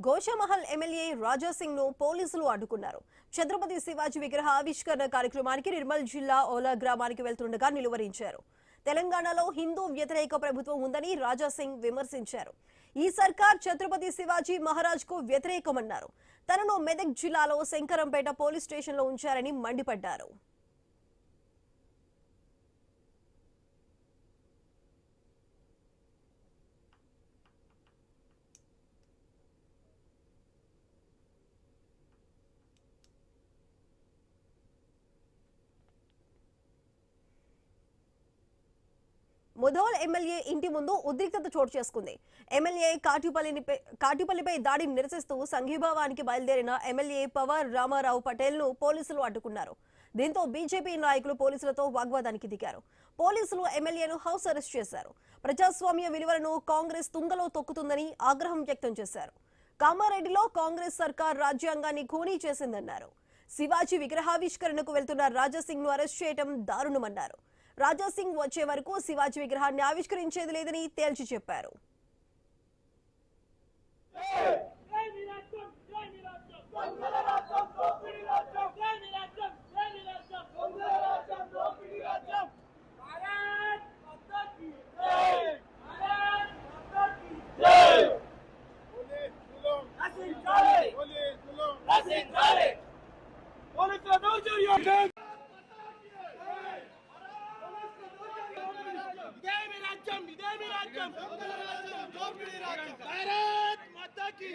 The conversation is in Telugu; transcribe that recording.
గోషామహల్ ఎమ్మెల్యే రాజా సింగ్ ను పోలీసులు అడ్డుకున్నారు. ఛత్రపతి శివాజీ విగ్రహ ఆవిష్కరణ కార్యక్రమానికి నిర్మల్ జిల్లా ఓలా గ్రామానికి వెళ్తుండగా నిలువరించారు. తెలంగాణలో హిందూ వ్యతిరేక ప్రభుత్వం ఉందని రాజా సింగ్ విమర్శించారు. ఈ సర్కార్ ఛత్రపతి శివాజీ మహారాజ్ కు వ్యతిరేకమన్నారు. తనను మెదక్ జిల్లాలో శంకరంపేట పోలీస్ స్టేషన్లో ఉంచారని మండిపడ్డారు. ముధోల్ ఎమ్మెల్యే ఇంటి ముందు ఉద్రిక్తత చోటు చేసుకుంది. ఎమ్మెల్యే కాటిపల్లిపై దాడిని నిరసిస్తూ సంఘీభావానికి బయలుదేరిన ఎమ్మెల్యే పవర్ రామారావు పటేల్ ను పోలీసులు అడ్డుకున్నారు. దీంతో బీజేపీ నాయకులు పోలీసులతో వాగ్వాదానికి దిగారు. పోలీసులు ఎమ్మెల్యేను హౌస్ అరెస్ట్ చేశారు. ప్రజాస్వామ్య విలువలను కాంగ్రెస్ తుంగలో తొక్కుతుందని ఆగ్రహం వ్యక్తం చేశారు. కామారెడ్డిలో కాంగ్రెస్ సర్కార్ రాజ్యాంగాన్ని ఖూనీ చేసిందన్నారు. శివాజీ విగ్రహావిష్కరణకు వెళ్తున్న రాజాసింగ్ ను అరెస్ట్ చేయడం దారుణమన్నారు. రాజా సింగ్ వచ్చే వరకు శివాజీ విగ్రహాన్ని ఆవిష్కరించేది లేదని తేల్చి చెప్పారు. भारत माता की